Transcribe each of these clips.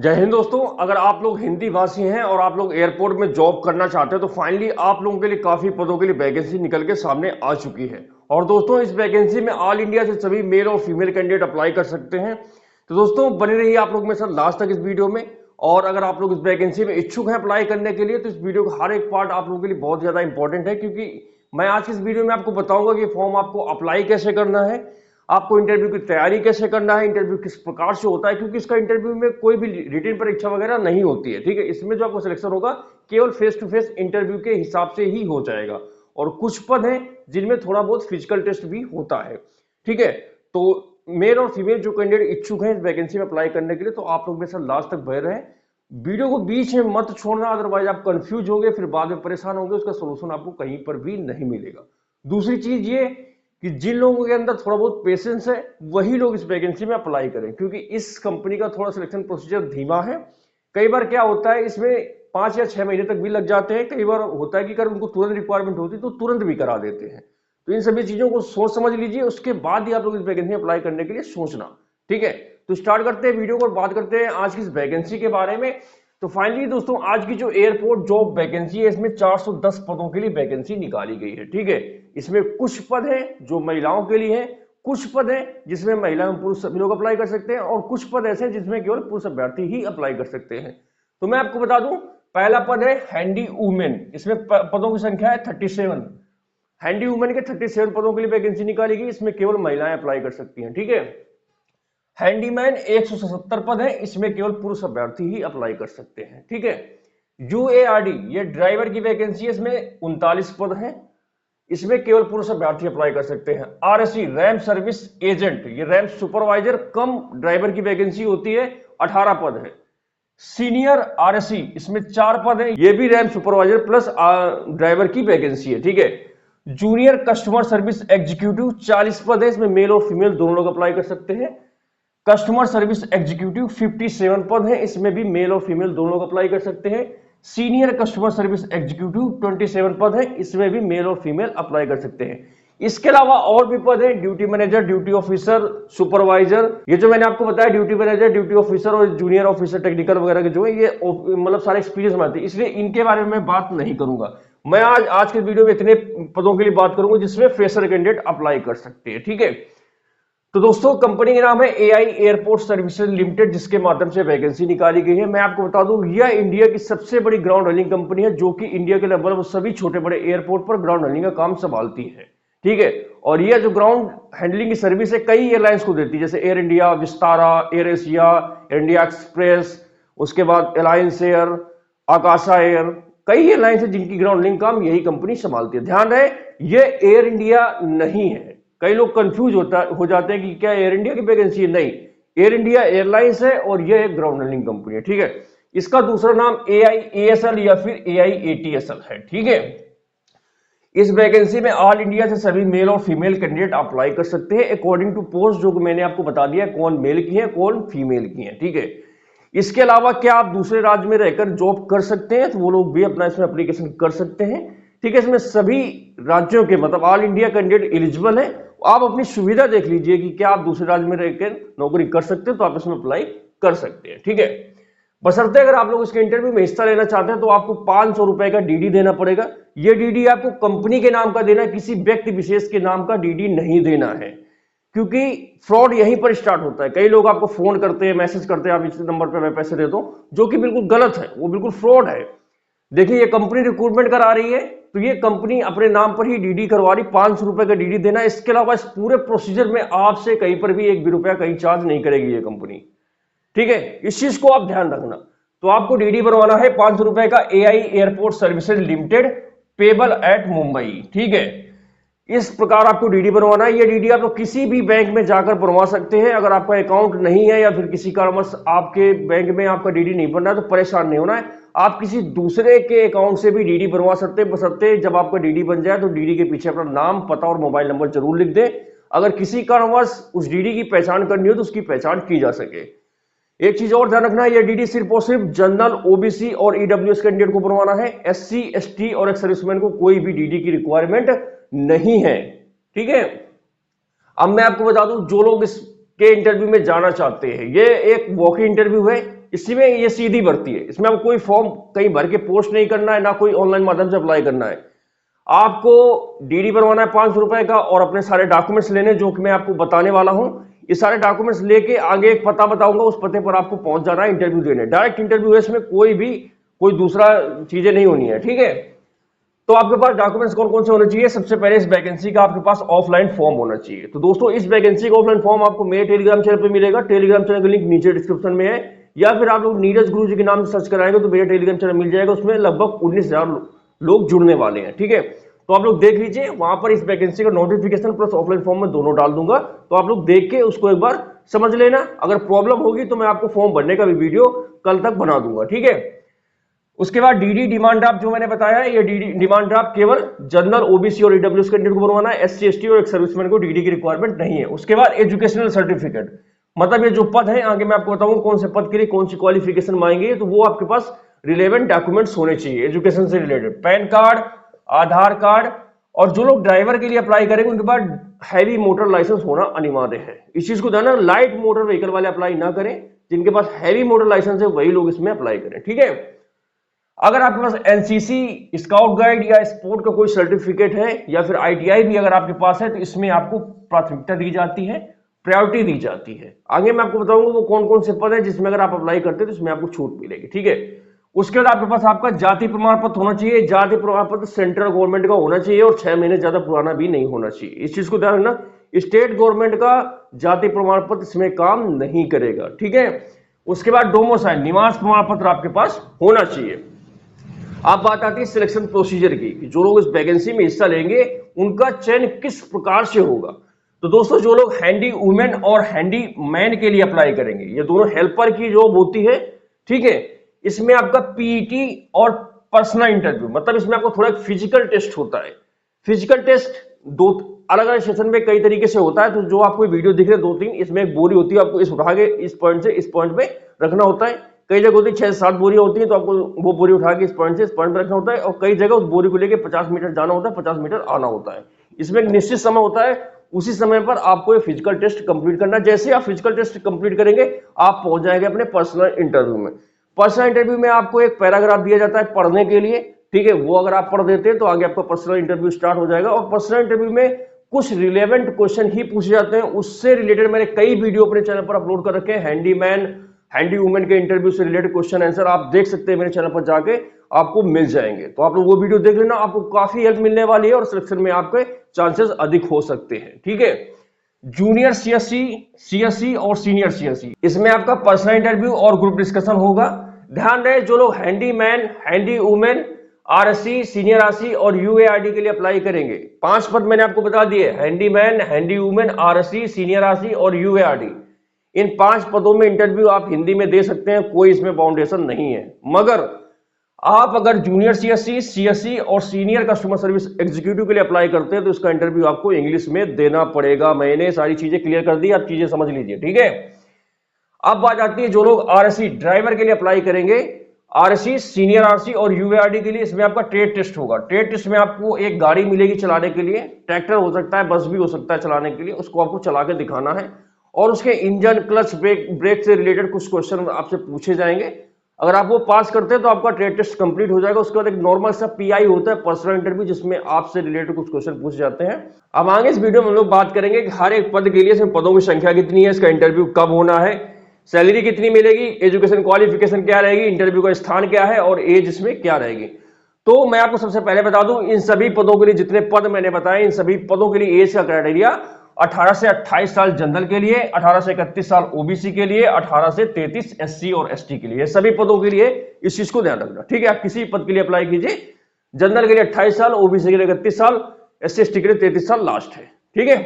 जय हिंद दोस्तों। अगर आप लोग हिंदी भाषी हैं और आप लोग एयरपोर्ट में जॉब करना चाहते हैं तो फाइनली आप लोगों के लिए काफी पदों के लिए वैकेंसी निकल के सामने आ चुकी है। और दोस्तों इस वैकेंसी में ऑल इंडिया से सभी मेल और फीमेल कैंडिडेट अप्लाई कर सकते हैं। तो दोस्तों बने रहिए आप लोग मेरे साथ लास्ट तक इस वीडियो में। और अगर आप लोग इस वैकेंसी में इच्छुक हैं अप्लाई करने के लिए तो इस वीडियो का हर एक पार्ट आप लोगों के लिए बहुत ज्यादा इंपॉर्टेंट है, क्योंकि मैं आज की इस वीडियो में आपको बताऊंगा कि फॉर्म आपको अप्लाई कैसे करना है, आपको इंटरव्यू की तैयारी कैसे करना है, इंटरव्यू किस प्रकार से होता है, क्योंकि इसका इंटरव्यू में कोई भी रिटन परीक्षा वगैरह नहीं होती है। ठीक है, इसमें जो आपको सिलेक्शन होगा केवल फेस टू फेस इंटरव्यू के हिसाब से ही हो जाएगा। और कुछ पद हैं जिनमें थोड़ा बहुत फिजिकल टेस्ट भी होता है। ठीक है, तो मेल और फीमेल जो कैंडिडेट इच्छुक हैं इस वैकेंसी में अप्लाई करने के लिए तो आप लोग मेरे साथ लास्ट तक बने रहें। वीडियो को बीच में मत छोड़ना, अदरवाइज आप कंफ्यूज होंगे, फिर बाद में परेशान होंगे, उसका सोल्यूशन आपको कहीं पर भी नहीं मिलेगा। दूसरी चीज ये कि जिन लोगों के अंदर थोड़ा बहुत पेशेंस है वही लोग इस वैकेंसी में अप्लाई करें, क्योंकि इस कंपनी का थोड़ा सिलेक्शन प्रोसीजर धीमा है। कई बार क्या होता है, इसमें 5 या 6 महीने तक भी लग जाते हैं। कई बार होता है कि अगर उनको तुरंत रिक्वायरमेंट होती है तो तुरंत भी करा देते हैं। तो इन सभी चीजों को सोच समझ लीजिए, उसके बाद ही आप लोग इस वैकेंसी में अप्लाई करने के लिए सोचना। ठीक है, तो स्टार्ट करते हैं वीडियो को और बात करते हैं आज की इस वैकेंसी के बारे में। तो फाइनली दोस्तों आज की जो एयरपोर्ट जॉब वैकेंसी है इसमें 410 पदों के लिए वैकेंसी निकाली गई है। ठीक है, इसमें कुछ पद हैं जो महिलाओं के लिए हैं, कुछ पद हैं जिसमें महिला एवं पुरुष सभी लोग अप्लाई कर सकते हैं, और कुछ पद ऐसे हैं जिसमें केवल पुरुष अभ्यर्थी ही अप्लाई कर सकते हैं। तो मैं आपको बता दूं, पहला पद है हैंडी वुमेन। इसमें पदों की संख्या है 37। हैंडी वुमेन के 37 पदों के लिए वैकेंसी निकाली गई, इसमें केवल महिलाएं अप्लाई कर सकती हैं। ठीक है, हैंडीमैन 177 पद है, इसमें केवल पुरुष अभ्यर्थी ही अप्लाई कर सकते हैं। ठीक है, यूएआरडी ये ड्राइवर की वैकेंसी है, इसमें 39 पद हैं, इसमें केवल पुरुष अभ्यर्थी अप्लाई कर सकते हैं। आरएससी रैम सर्विस एजेंट, ये रैम सुपरवाइजर कम ड्राइवर की वैकेंसी होती है, 18 पद है। सीनियर आरएससी इसमें 4 पद है, ये भी रैम सुपरवाइजर प्लस ड्राइवर की वैकेंसी है। ठीक है, जूनियर कस्टमर सर्विस एग्जीक्यूटिव 40 पद है, इसमें मेल और फीमेल दोनों लोग अप्लाई कर सकते हैं। कस्टमर सर्विस एग्जीक्यूटिव 57 पद है, इसमें भी मेल और फीमेल दोनों लोग अप्लाई कर सकते हैं। सीनियर कस्टमर सर्विस एग्जीक्यूटिव 27 पद है, इसमें भी मेल और फीमेल अप्लाई कर सकते हैं। इसके अलावा और भी पद हैं, duty manager, duty officer, supervisor. ये जो मैंने आपको बताया ड्यूटी मैनेजर, ड्यूटी ऑफिसर और जूनियर ऑफिसर टेक्निकल वगैरह के जो है ये मतलब सारे एक्सपीरियंस में आते हैं, इसलिए इनके बारे में मैं बात नहीं करूंगा। मैं आज के वीडियो में इतने पदों के लिए बात करूंगा जिसमें फ्रेशर कैंडिडेट अप्लाई कर सकते हैं। ठीक है, तो दोस्तों कंपनी का नाम है एआई एयरपोर्ट सर्विसेज लिमिटेड, जिसके माध्यम से वैकेंसी निकाली गई है। मैं आपको बता दूं यह इंडिया की सबसे बड़ी ग्राउंड हैंडलिंग कंपनी है, जो कि इंडिया के लगभग सभी छोटे बड़े एयरपोर्ट पर ग्राउंड हैंडलिंग का काम संभालती है। ठीक है, और यह जो ग्राउंड हैंडलिंग की सर्विस है कई एयरलाइंस को देती है, जैसे air India, Vistara, air Asia, India express, उसके बाद अलायंस एयर, आकाशा एयर, कई एयरलाइंस है जिनकी ग्राउंड हैंडलिंग काम यही कंपनी संभालती है। ध्यान रहे यह एयर इंडिया नहीं है। कई लोग कंफ्यूज हो जाते हैं कि क्या एयर इंडिया की वैकेंसी है, नहीं, एयर इंडिया एयरलाइंस है और यह एक ग्राउंड हैंडलिंग कंपनी है। ठीक है, इसका दूसरा नाम AIASL या फिर AIATSL है। ठीक है, इस वैकेंसी में ऑल इंडिया से सभी मेल और फीमेल कैंडिडेट अप्लाई कर सकते हैं अकॉर्डिंग टू पोस्ट, जो मैंने आपको बता दिया कौन मेल की है कौन फीमेल की है। ठीक है, इसके अलावा क्या आप दूसरे राज्य में रहकर जॉब कर सकते हैं, तो वो लोग भी अपना इसमें एप्लीकेशन कर सकते हैं। ठीक है, इसमें सभी राज्यों के मतलब ऑल इंडिया कैंडिडेट एलिजिबल है। आप अपनी सुविधा देख लीजिए कि क्या आप दूसरे राज्य में रहकर नौकरी कर सकते हैं, तो आप इसमें अप्लाई कर सकते हैं। ठीक है, बशर्ते अगर आप लोग इसके इंटरव्यू में हिस्सा लेना चाहते हैं तो आपको 500 रुपए का डीडी देना पड़ेगा। यह डीडी आपको कंपनी के नाम का देना है, किसी व्यक्ति विशेष के नाम का डीडी नहीं देना है, क्योंकि फ्रॉड यहीं पर स्टार्ट होता है। कई लोग आपको फोन करते हैं, मैसेज करते हैं, आप इस नंबर पर मैं पैसे दे दूं, जो कि बिल्कुल गलत है, वो बिल्कुल फ्रॉड है। देखिए ये कंपनी रिक्रूटमेंट करा रही है, तो ये कंपनी अपने नाम पर ही डीडी करवा रही, 500 रुपए का डीडी देना। इसके अलावा इस पूरे प्रोसीजर में आपसे कहीं पर भी 1 भी रुपया कहीं चार्ज नहीं करेगी ये कंपनी। ठीक है, इस चीज को आप ध्यान रखना। तो आपको डीडी बनवाना है 500 रुपए का, AI airport services limited, payable eight Mumbai. ठीक है, इस प्रकार आपको डीडी बनवाना है। ये डीडी आप लोग किसी भी बैंक में जाकर बनवा सकते हैं। अगर आपका अकाउंट नहीं है या फिर किसी कारणवश आपके बैंक में आपका डीडी नहीं बन रहा है तो परेशान नहीं होना है, आप किसी दूसरे के अकाउंट से भी डीडी बनवा सकते हैं, बशर्ते जब आपका डीडी बन जाए तो डीडी के पीछे अपना नाम, पता और मोबाइल नंबर जरूर लिख दें। अगर किसी कारणवश उस डीडी की पहचान करनी हो तो उसकी पहचान की जा सके। एक चीज और ध्यान रखना है, यह डीडी सिर्फ और सिर्फ जनरल, ओबीसी और ईडब्ल्यूएस कैंडिडेट को बनवाना है। एससी, एसटी और एक्स सर्विसमैन को कोई भी डीडी की रिक्वायरमेंट नहीं है। ठीक है, अब मैं आपको बता दूं जो लोग इसके इंटरव्यू में जाना चाहते हैं, ये एक वॉक इन इंटरव्यू है, इसी में ये सीधी भर्ती है, इसमें आपको कोई फॉर्म कहीं भर के पोस्ट नहीं करना है, ना कोई ऑनलाइन माध्यम से अप्लाई करना है। आपको डीडी बनवाना है 500 रुपए का और अपने सारे डॉक्यूमेंट्स लेने जो कि मैं आपको बताने वाला हूं। ये सारे डॉक्यूमेंट्स लेके आगे एक पता बताऊंगा, उस पते पर आपको पहुंच जाना है इंटरव्यू देने। डायरेक्ट इंटरव्यू है, इसमें कोई दूसरा चीजें नहीं होनी है, ठीक है। तो आपके पास डॉक्यूमेंट्स कौन कौन से होने चाहिए? सबसे पहले इस वैकेंसी का आपके पास ऑफलाइन फॉर्म होना चाहिए। तो दोस्तों इस वैकेंसी का ऑफलाइन फॉर्म आपको मेरे टेलीग्राम चैनल पे मिलेगा। टेलीग्राम चैनल का लिंक नीचे डिस्क्रिप्शन में है, या फिर आप लोग नीरज गुरु जी के नाम से सर्च कराएंगे तो मेरा टेलीग्राम चैनल मिल जाएगा। उसमें लगभग 19,000 लोग जुड़ने वाले हैं, ठीक है। तो आप लोग देख लीजिए, वहां पर इस वैकेंसी का नोटिफिकेशन प्लस ऑफलाइन फॉर्म में दोनों डाल दूंगा। तो आप लोग देख के उसको एक बार समझ लेना। अगर प्रॉब्लम होगी तो मैं आपको फॉर्म भरने का भी वीडियो कल तक बना दूंगा, ठीक है। उसके बाद डीडी डिमांड ड्राफ्ट जो मैंने बताया है, ये डीडी डिमांड ड्राफ्ट केवल जनरल, ओबीसी और ईडब्ल्यूएस कैंडिडेट को बनवाना है। एससी एसटी और एक सर्विसमैन को डीडी की रिक्वायरमेंट नहीं है। उसके बाद एजुकेशनल सर्टिफिकेट, मतलब ये जो पद है आगे मैं आपको बताऊंगा कौन से पद के लिए कौन सी क्वालिफिकेशन मांगेंगे, तो वो आपके पास रिलेवेंट डॉक्यूमेंट्स होने चाहिए एजुकेशन से रिलेटेड। पैन कार्ड, आधार कार्ड, और जो लोग ड्राइवर के लिए अप्लाई करेंगे उनके पास हैवी मोटर लाइसेंस होना अनिवार्य है। इस चीज को ध्यान रखना, लाइट मोटर व्हीकल वाले अप्लाई ना करें, जिनके पास हैवी मोटर लाइसेंस है वही लोग इसमें अप्लाई करें, ठीक है। अगर आपके पास एनसीसी, स्काउट गाइड या स्पोर्ट का कोई सर्टिफिकेट है या फिर आईटीआई भी अगर आपके पास है तो इसमें आपको प्राथमिकता दी जाती है, प्रायोरिटी दी जाती है। आगे मैं आपको बताऊंगा वो कौन कौन से पद है जिसमें अगर आप अप्लाई करते हैं तो इसमें आपको छूट मिलेगी, ठीक है। उसके बाद आपके पास आपका जाति प्रमाण पत्र होना चाहिए। जाति प्रमाण पत्र सेंट्रल गवर्नमेंट का होना चाहिए और 6 महीने ज्यादा पुराना भी नहीं होना चाहिए। इस चीज को ध्यान रखना, स्टेट गवर्नमेंट का जाति प्रमाण पत्र इसमें काम नहीं करेगा, ठीक है। उसके बाद डोमिसाइल, निवास प्रमाण पत्र आपके पास होना चाहिए। अब बात आती है सिलेक्शन प्रोसीजर की, कि जो लोग इस वैकेंसी में हिस्सा लेंगे उनका चयन किस प्रकार से होगा। तो दोस्तों जो लोग हैंडी वुमेन और हैंडी मैन के लिए अप्लाई करेंगे, ये दोनों हेल्पर की जॉब होती है, ठीक है। इसमें आपका पीईटी और पर्सनल इंटरव्यू, मतलब इसमें आपको थोड़ा फिजिकल टेस्ट होता है। फिजिकल टेस्ट दो अलग अलग सेशन में कई तरीके से होता है। तो जो आपको वीडियो दिख रहे हैं 2-3, इसमें एक बोरी होती है, आपको इस उठा के इस पॉइंट से इस पॉइंट पे रखना होता है। कई जगह होती है 6-7 बोरियां होती हैं, तो आपको वो बोरी उठा के इस पॉइंट से इस पॉइंट पे रखना होता है। और कई जगह उस बोरी को लेके 50 मीटर जाना होता है, 50 मीटर आना होता है। इसमें एक निश्चित समय होता है, उसी समय पर आपको ये फिजिकल टेस्ट कंप्लीट करना है। जैसे आप फिजिकल टेस्ट कंप्लीट करेंगे आप पहुंच जाएंगे अपने पर्सनल इंटरव्यू में। पर्सनल इंटरव्यू में आपको एक पैराग्राफ दिया जाता है पढ़ने के लिए, ठीक है। वो अगर आप पढ़ देते हैं तो आगे आपका पर्सनल इंटरव्यू स्टार्ट हो जाएगा। और पर्सनल इंटरव्यू में कुछ रिलेवेंट क्वेश्चन ही पूछे जाते हैं। उससे रिलेटेड मैंने कई वीडियो अपने चैनल पर अपलोड कर रखे हैं। हैंडीमैन, हैंडी वुमेन के इंटरव्यू से रिलेटेड क्वेश्चन आंसर आप देख सकते हैं मेरे चैनल पर जाके, आपको मिल जाएंगे। तो आप लोग वो वीडियो देख लेना, आपको काफी हेल्प मिलने वाली है और सिलेक्शन में आपके चांसेस अधिक हो सकते हैं, ठीक है। जूनियर सीएससी, सीएससी और सीनियर सीएससी, इसमें आपका पर्सनल इंटरव्यू और ग्रुप डिस्कशन होगा। ध्यान रहे जो लोग handyman, handy women, RSC, senior RC और यूएआरडी के लिए अप्लाई करेंगे, 5 पद मैंने आपको बता दिए, handyman, handy women, RSC, senior RC और यूएआरडी। इन 5 पदों में इंटरव्यू आप हिंदी में दे सकते हैं, कोई इसमें बाउंडेशन नहीं है। मगर आप अगर जूनियर सीएससी, सीएससी और सीनियर कस्टमर सर्विस एग्जीक्यूटिव के लिए अप्लाई करते हैं तो इसका इंटरव्यू आपको इंग्लिश में देना पड़ेगा। मैंने सारी चीजें क्लियर कर दी, आप चीजें समझ लीजिए, ठीक है। अब बात आती है जो लोग आरएससी ड्राइवर के लिए अप्लाई करेंगे, आरएससी, सीनियर आरसी और यूएआरडी के लिए, इसमें आपका ट्रेड टेस्ट होगा। ट्रेड टेस्ट में आपको एक गाड़ी मिलेगी चलाने के लिए, ट्रैक्टर हो सकता है, बस भी हो सकता है चलाने के लिए, उसको आपको चला के दिखाना है। और उसके इंजन, क्लच, ब्रेक से रिलेटेड कुछ क्वेश्चन आपसे पूछे जाएंगे। अगर आप वो पास करते हैं तो आपका ट्रेड टेस्ट कंप्लीट हो जाएगा। उसके बाद एक नॉर्मल सा पीआई होता है, पर्सनल इंटरव्यू, जिसमें आपसे रिलेटेड कुछ क्वेश्चन पूछे जाते हैं। अब आगे इस वीडियो में हम लोग बात करेंगे कि हर एक पद के लिए इसमें पदों की संख्या कितनी है, इसका इंटरव्यू कब होना है, सैलरी कितनी मिलेगी, एजुकेशन क्वालिफिकेशन क्या रहेगी, इंटरव्यू का स्थान क्या है और एज इसमें क्या रहेगी। तो मैं आपको सबसे पहले बता दूं, इन सभी पदों के लिए जितने पद मैंने बताए, इन सभी पदों के लिए एज का क्राइटेरिया 18 से 28 साल जनरल के लिए, 18 से 31 साल ओबीसी के लिए, 18 से 33 एससी और एसटी के लिए। सभी पदों के लिए इस चीज को ध्यान रखना, ठीक है। आप किसी पद के लिए अप्लाई कीजिए, जनरल के लिए 28 साल, ओबीसी के लिए 31 साल, एससी एसटी के लिए 33 साल लास्ट है, ठीक है।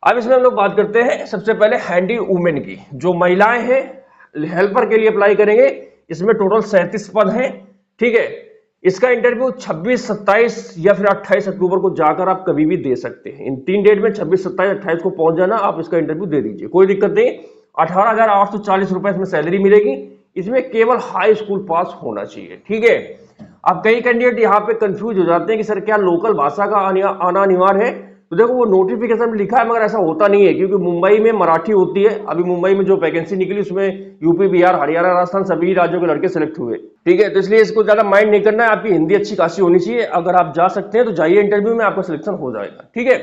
अब इसमें हम लोग बात करते हैं सबसे पहले हैंडी वुमेन की। जो महिलाएं हैं हेल्पर के लिए अप्लाई करेंगे, इसमें टोटल 37 पद हैं, ठीक है। इसका इंटरव्यू 26, 27 या फिर 28 अक्टूबर को जाकर आप कभी भी दे सकते हैं। इन 3 डेट में 26, 27, 28 को पहुंच जाना, आप इसका इंटरव्यू दे दीजिए, कोई दिक्कत नहीं। 18,840 रुपए इसमें सैलरी मिलेगी। इसमें केवल हाई स्कूल पास होना चाहिए, ठीक है। अब कई कैंडिडेट यहाँ पे कंफ्यूज हो जाते हैं कि सर क्या लोकल भाषा का आना अनिवार्य है। तो देखो वो नोटिफिकेशन में लिखा है मगर ऐसा होता नहीं है, क्योंकि मुंबई में मराठी होती है। अभी मुंबई में जो वैकेंसी निकली उसमें यूपी, बिहार, हरियाणा, राजस्थान सभी राज्यों के लड़के सिलेक्ट हुए। ठीक है, तो इसलिए इसको ज्यादा माइंड नहीं करना है। आपकी हिंदी अच्छी खासी होनी चाहिए। अगर आप जा सकते हैं तो जाइए इंटरव्यू में, आपका सिलेक्शन हो जाएगा। ठीक है,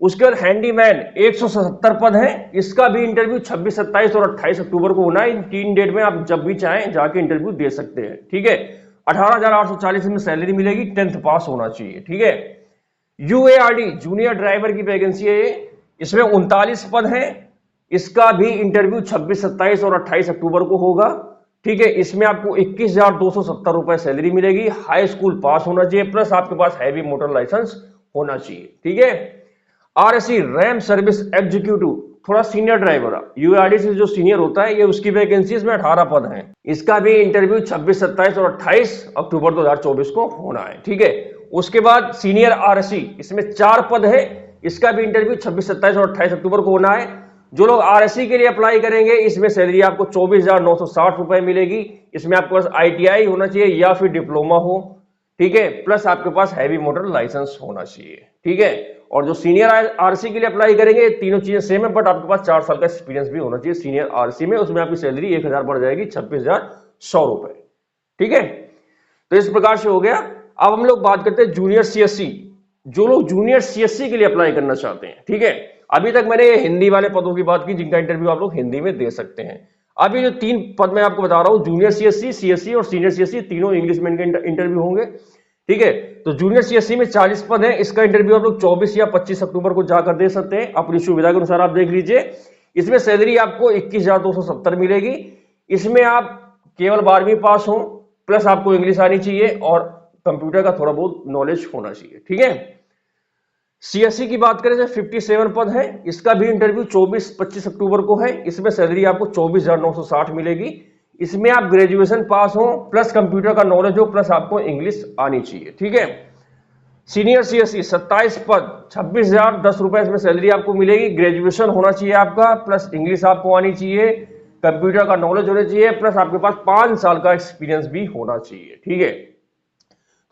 उसके बाद हैंडीमैन 177 पद है। इसका भी इंटरव्यू 26, 27 और 28 अक्टूबर को होना है। इन 3 डेट में आप जब भी चाहें जाके इंटरव्यू दे सकते हैं। ठीक है, 18,840 में सैलरी मिलेगी, 10th पास होना चाहिए। ठीक है, यूएआरडी जूनियर ड्राइवर की वैकेंसी है, इसमें 39 पद है। इसका भी इंटरव्यू 26, 27 और 28 अक्टूबर को होगा। ठीक है, इसमें आपको 21,270 रुपए सैलरी मिलेगी। हाई स्कूल पास होना चाहिए, प्लस आपके पास हैवी मोटर लाइसेंस होना चाहिए। ठीक है, आरएससी रैम सर्विस एग्जीक्यूटिव, थोड़ा सीनियर ड्राइवर, यूआरडी से जो सीनियर होता है, ये उसकी वैकेंसी, इसमें 18 पद हैं। इसका भी इंटरव्यू 26, 27 और 28 अक्टूबर 2024 को होना है। ठीक है, उसके बाद सीनियर आरएससी, इसमें 4 पद है। इसका भी इंटरव्यू 26, 27 और 28 अक्टूबर को होना है। जो लोग आरएससी के लिए अप्लाई करेंगे, इसमें सैलरी आपको 24,960 रुपए मिलेगी। इसमें आपके पास आईटीआई होना चाहिए या फिर डिप्लोमा हो। ठीक है, प्लस आपके पास हैवी मोटर लाइसेंस होना चाहिए। ठीक है, और जो सीनियर आरसी के लिए अप्लाई करेंगे, तीनों चीजें सेम है, बट आपके पास 4 साल का एक्सपीरियंस भी होना चाहिए सीनियर आरसी में। उसमें आपकी सैलरी 1,000 बढ़ जाएगी, 26,100 रुपए। ठीक है, तो इस प्रकार से हो गया। अब हम लोग बात करते हैं जूनियर सीएससी। जो लोग जूनियर सीएससी के लिए अप्लाई करना चाहते हैं, ठीक है, अभी तक मैंने हिंदी वाले पदों की बात की जिनका इंटरव्यू आप लोग हिंदी में दे सकते हैं। अभी जो 3 पद मैं आपको बता रहा हूं, जूनियर सीएससी, सीएससी और सीनियर सीएससी, तीनों इंग्लिश में इनके इंटरव्यू होंगे। ठीक है, तो जूनियर सीएससी में 40 पद है। इसका इंटरव्यू आप लोग 24 या 25 अक्टूबर को जाकर दे सकते हैं, अपनी सुविधा के अनुसार आप देख लीजिए। इसमें सैलरी आपको 21,270 मिलेगी। इसमें आप केवल 12वीं पास हो, प्लस आपको इंग्लिश आनी चाहिए और कंप्यूटर का थोड़ा बहुत नॉलेज होना चाहिए। ठीक है, सीएससी की बात करें तो 57 पद है। इसका भी इंटरव्यू 24-25 अक्टूबर को है। इसमें सैलरी आपको 24,960 मिलेगी। इसमें आप ग्रेजुएशन पास हो, प्लस कंप्यूटर का नॉलेज हो, प्लस आपको इंग्लिश आनी चाहिए। ठीक है, सीनियर सीएससी 27 पद, 26,010 रुपए इसमें सैलरी आपको मिलेगी। ग्रेजुएशन होना चाहिए आपका, प्लस इंग्लिश आपको आनी चाहिए, कंप्यूटर का नॉलेज होना चाहिए, प्लस आपके पास 5 साल का एक्सपीरियंस भी होना चाहिए। ठीक है,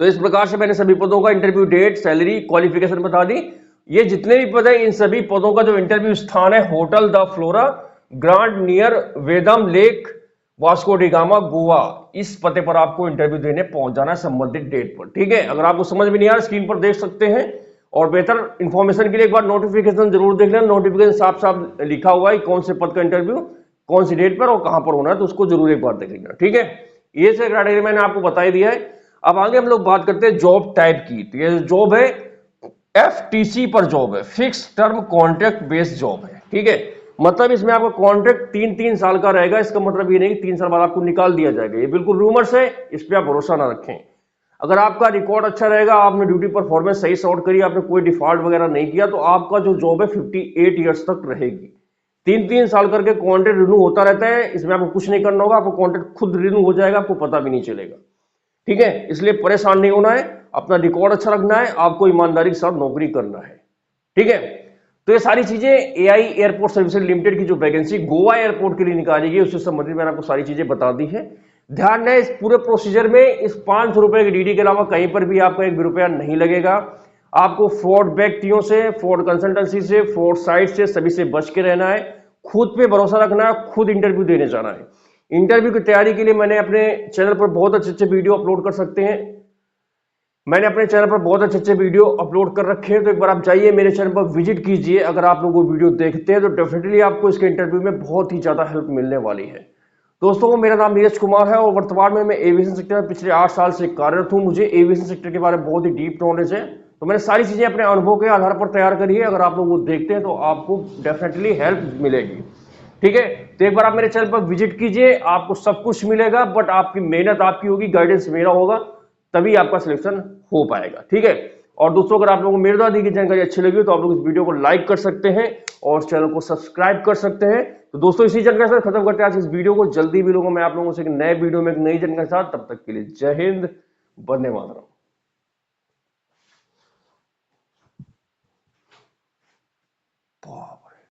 तो इस प्रकार से मैंने सभी पदों का इंटरव्यू डेट, सैलरी, क्वालिफिकेशन बता दी। ये जितने भी पद है, इन सभी पदों का जो इंटरव्यू स्थान है, hotel the Flora, grand near Vedam lake, Vasco da Gama, Goa. इस पते पर आपको इंटरव्यू देने पहुंच जाना है संबंधित डेट पर। ठीक है, अगर आपको समझ में नहीं आ रहा, स्क्रीन पर देख सकते हैं। और बेहतर इंफॉर्मेशन के लिए एक बार नोटिफिकेशन जरूर देख लेना। नोटिफिकेशन साफ साफ लिखा हुआ है कौन से पद का इंटरव्यू कौन सी डेट पर और कहां पर होना है, तो उसको जरूर एक बार देख लेना। ठीक है, ये से क्राइटेरिया मैंने आपको बता ही दिया है। अब आगे हम लोग बात करते हैं जॉब टाइप की। तो ये जॉब है एफटीसी पर जॉब है, fix term contract based job है। ठीक है, मतलब इसमें आपका कॉन्ट्रैक्ट 3-3 साल का रहेगा। इसका मतलब ये नहीं कि 3 साल बाद आपको निकाल दिया जाएगा, ये बिल्कुल रूमर्स है, इस पर आप भरोसा ना रखें। अगर आपका रिकॉर्ड अच्छा रहेगा, आपने ड्यूटी परफॉर्मेंस सही सॉर्ट करी, आपने कोई डिफॉल्ट वगैरह नहीं किया, तो आपका जो जॉब है 58 ईयर्स तक रहेगी। 3-3 साल करके कॉन्ट्रैक्ट रिन्यू होता रहता है, इसमें आपको कुछ नहीं करना होगा, आपको कॉन्ट्रैक्ट खुद रिन्यू हो जाएगा, आपको पता भी नहीं चलेगा। ठीक है, इसलिए परेशान नहीं होना है, अपना रिकॉर्ड अच्छा रखना है, आपको ईमानदारी के साथ नौकरी करना है। ठीक है, तो ये सारी चीजें एआई एयरपोर्ट सर्विसेज लिमिटेड की जो वैकेंसी गोवा एयरपोर्ट के लिए निकाली गई, उससे संबंधित मैंने आपको सारी चीजें बता दी है। ध्यान दें, इस पूरे प्रोसीजर में इस 500 रुपए की डीडी के अलावा कहीं पर भी आपका 1 भी रुपया नहीं लगेगा। आपको फ्रॉड व्यक्तियों से, फ्रॉड कंसल्टेंसी से, फ्रॉड साइट से, सभी से बच के रहना है। खुद पे भरोसा रखना है, खुद इंटरव्यू देने जाना है। इंटरव्यू की तैयारी के लिए मैंने अपने चैनल पर बहुत अच्छे वीडियो अपलोड कर सकते हैं। मैंने अपने चैनल पर बहुत अच्छे वीडियो अपलोड कर रखे हैं, तो एक बार आप जाइए मेरे चैनल पर विजिट कीजिए। अगर आप लोग वो वीडियो देखते हैं तो डेफिनेटली आपको इसके इंटरव्यू में बहुत ही ज्यादा हेल्प मिलने वाली है। दोस्तों, मेरा नाम नीरज कुमार है और वर्तमान में मैं एविएशन सेक्टर में पिछले 8 साल से कार्यरत हूं। मुझे एविएशन सेक्टर के बारे में बहुत ही डीप नॉलेज है, तो मैंने सारी चीजें अपने अनुभव के आधार पर तैयार करी है। अगर आप लोग वो देखते हैं तो आपको डेफिनेटली हेल्प मिलेगी। ठीक है, तो एक बार आप मेरे चैनल पर विजिट कीजिए, आपको सब कुछ मिलेगा, बट आपकी मेहनत आपकी होगी, गाइडेंस मेरा होगा, तभी आपका सिलेक्शन हो पाएगा। ठीक है, और दोस्तों, अगर आप लोगों को मेरे द्वारा दी गई जानकारी अच्छी लगी तो आप लोग इस वीडियो को लाइक कर सकते हैं और चैनल को सब्सक्राइब कर सकते हैं। तो दोस्तों, इसी जानकारी के साथ खत्म करते हैं आज इस वीडियो को। जल्दी मिलूंगा मैं आप लोगों से एक नए वीडियो में एक नई जानकारी के साथ। तब तक के लिए जय हिंद, वंदे मातरम।